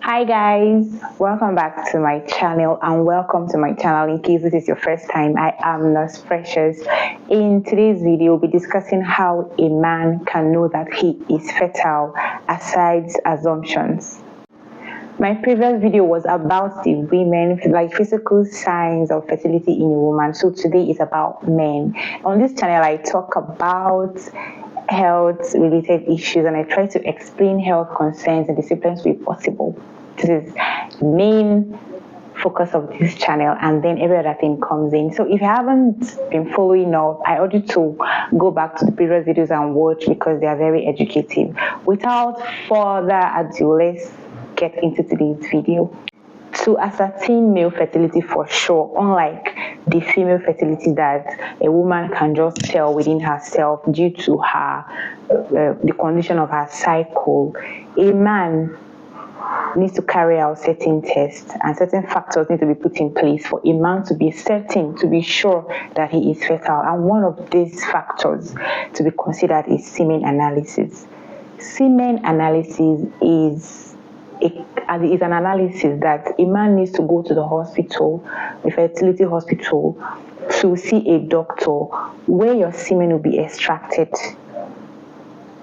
Hi guys, welcome back to my channel and welcome to my channel. In case this is your first time, I am Nurse Precious. In today's video, we'll be discussing how a man can know that he is fertile aside assumptions. My previous video was about the women, like physical signs of fertility in a woman. So today is about men. On this channel, I talk about health related issues and I try to explain health concerns in the simplest way possible. This is the main focus of this channel, and then every other thing comes in. So if you haven't been following up, I urge you to go back to the previous videos and watch because they are very educative. Without further ado, let's get into today's video. To ascertain male fertility for sure, unlike the female fertility that a woman can just tell within herself due to her the condition of her cycle, a man needs to carry out certain tests and certain factors need to be put in place for a man to be certain, to be sure that he is fertile. And one of these factors to be considered is semen analysis. Semen analysis is an analysis that a man needs to go to the hospital, the fertility hospital, to see a doctor where your semen will be extracted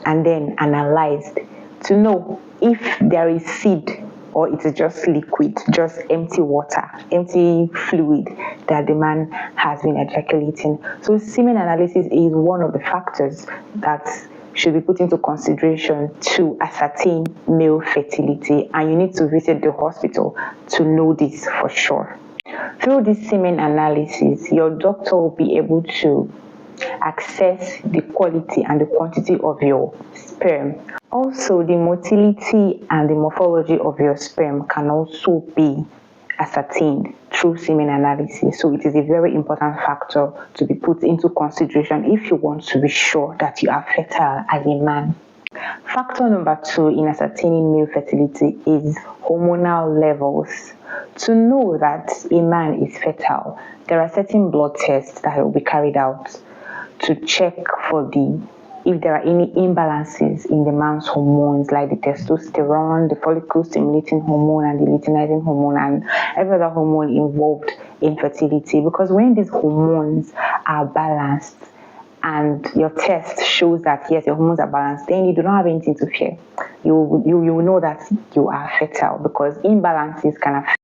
and then analyzed to know if there is seed or it is just liquid, just empty water, empty fluid that the man has been ejaculating. So semen analysis is one of the factors that should be put into consideration to ascertain male fertility, and you need to visit the hospital to know this for sure. Through this semen analysis, your doctor will be able to access the quality and the quantity of your sperm. Also, the motility and the morphology of your sperm can also be ascertained through semen analysis. So it is a very important factor to be put into consideration if you want to be sure that you are fertile as a man. Factor number 2 in ascertaining male fertility is hormonal levels. To know that a man is fertile, there are certain blood tests that will be carried out to check for if there are any imbalances in the man's hormones, like the testosterone, the follicle stimulating hormone, and the luteinizing hormone, and every other hormone involved in fertility. Because when these hormones are balanced and your test shows that yes, your hormones are balanced, then you do not have anything to fear. You will know that you are fertile, because imbalances can affect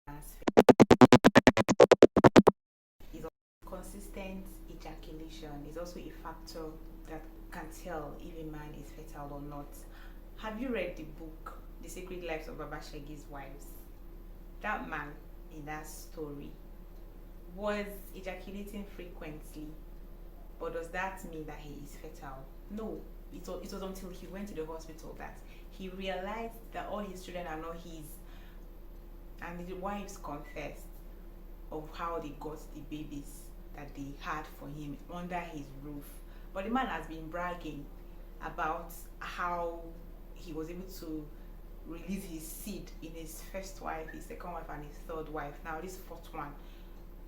consistent ejaculation is also a factor that can tell if a man is fertile or not. Have you read the book The Secret Lives of Baba Shegi's Wives? That man in that story was ejaculating frequently, but does that mean that he is fertile? No. It was until he went to the hospital that he realized that all his children are not his, and the wives confessed of how they got the babies that they had for him under his roof. But the man has been bragging about how he was able to release his seed in his first wife, his second wife, and his third wife. Now this fourth one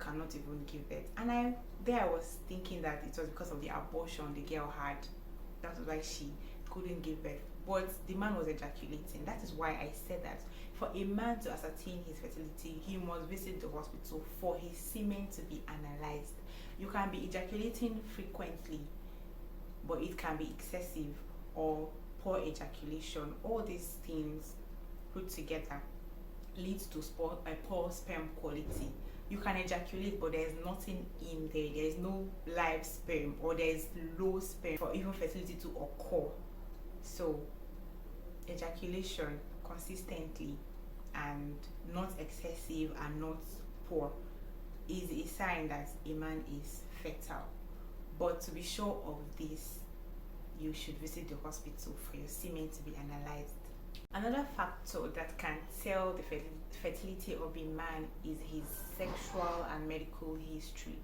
cannot even give birth. And I was thinking that it was because of the abortion the girl had. That was why she couldn't give birth. But the man was ejaculating. That is why I said that for a man to ascertain his fertility, he must visit the hospital for his semen to be analyzed. You can be ejaculating frequently, but it can be excessive or poor ejaculation. All these things put together leads to poor sperm quality. You can ejaculate, but there is nothing in there. There is no live sperm, or there is low sperm for even fertility to occur. So ejaculation consistently and not excessive and not poor is a sign that a man is fertile. But to be sure of this, you should visit the hospital for your semen to be analyzed. Another factor that can tell the fertility of a man is his sexual and medical history.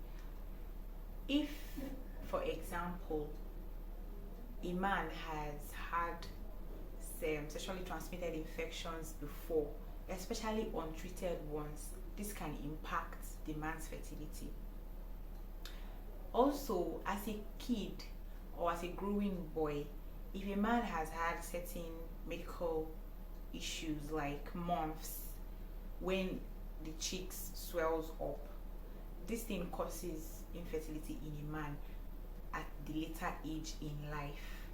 If, for example, a man has had sexually transmitted infections before, especially untreated ones, this can impact the man's fertility. Also, as a kid or as a growing boy, if a man has had certain medical issues like mumps, when the cheeks swells up. This thing causes infertility in a man at the later age in life.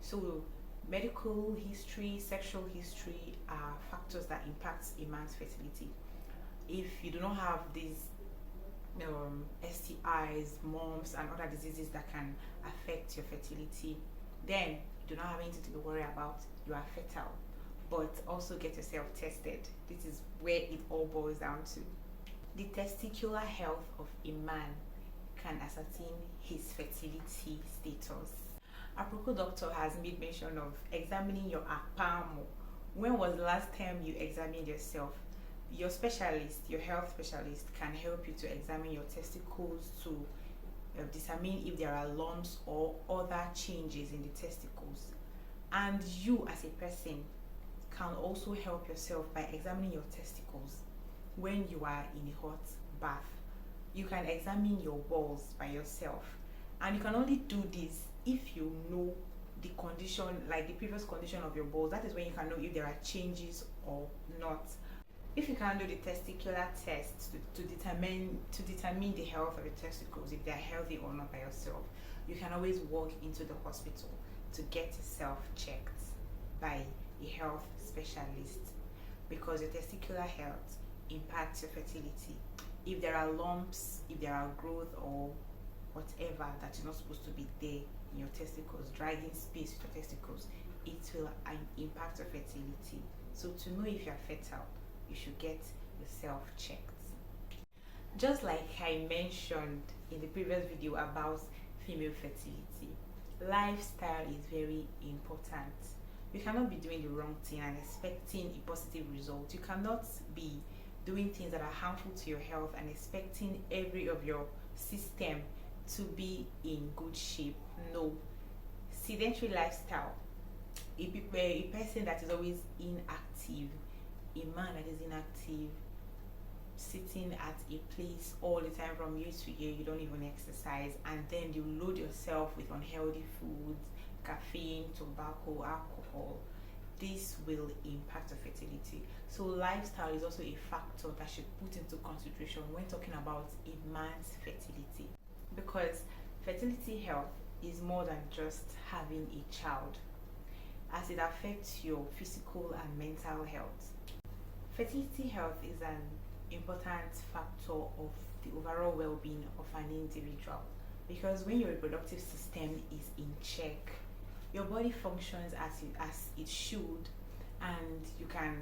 So medical history, sexual history are factors that impact a man's fertility. If you do not have these STIs, mumps, and other diseases that can affect your fertility, then you do not have anything to be worried about. You are fertile. But also get yourself tested. This is where it all boils down to. The testicular health of a man can ascertain his fertility status. A procure doctor has made mention of examining your apamo. When was the last time you examined yourself? Your specialist, your health specialist, can help you to examine your testicles to determine if there are lumps or other changes in the testicles. And you as a person can also help yourself by examining your testicles when you are in a hot bath. You can examine your balls by yourself, and you can only do this if you know the condition, like the previous condition of your balls. That is when you can know if there are changes or not. If you can do the testicular test to determine the health of your testicles, if they are healthy or not by yourself, you can always walk into the hospital to get yourself checked by a health specialist, because your testicular health impacts your fertility. If there are lumps, if there are growth or whatever that is not supposed to be there in your testicles, dragging space with your testicles, it will impact your fertility. So to know if you are fertile, you should get yourself checked. Just like I mentioned in the previous video about female fertility, lifestyle is very important. You cannot be doing the wrong thing and expecting a positive result. You cannot be doing things that are harmful to your health and expecting every of your system to be in good shape. No. Sedentary lifestyle, a person that is always inactive, a man that is inactive, sitting at a place all the time from year to year, you don't even exercise, and then you load yourself with unhealthy foods, caffeine, tobacco, alcohol, this will impact your fertility. So lifestyle is also a factor that should put into consideration when talking about a man's fertility, because fertility health is more than just having a child, as it affects your physical and mental health. Fertility health is an important factor of the overall well-being of an individual, because when your reproductive system is in check, your body functions as it should, and you can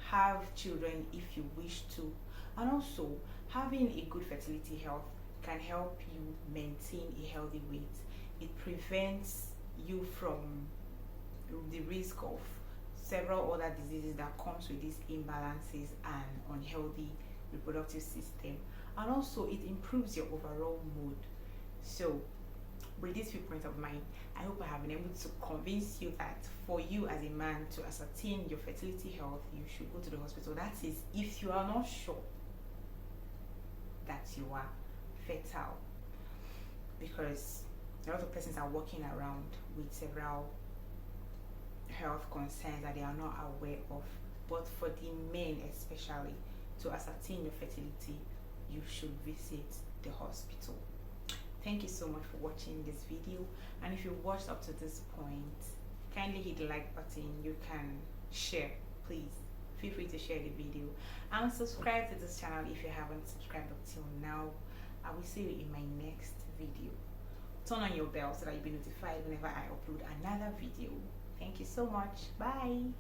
have children if you wish to. And also, having a good fertility health can help you maintain a healthy weight. It prevents you from the risk of several other diseases that comes with these imbalances and unhealthy reproductive system, and also it improves your overall mood. So with this viewpoint of mine, I hope I have been able to convince you that for you as a man to ascertain your fertility health, you should go to the hospital. That is, if you are not sure that you are fertile, because a lot of persons are walking around with several health concerns that they are not aware of. But for the men especially, to ascertain your fertility, you should visit the hospital. Thank you so much for watching this video, and if you watched up to this point, kindly hit the like button. You can share, please feel free to share the video, and subscribe to this channel if you haven't subscribed up till now. I will see you in my next video. Turn on your bell so that you'll be notified whenever I upload another video. Thank you so much. Bye.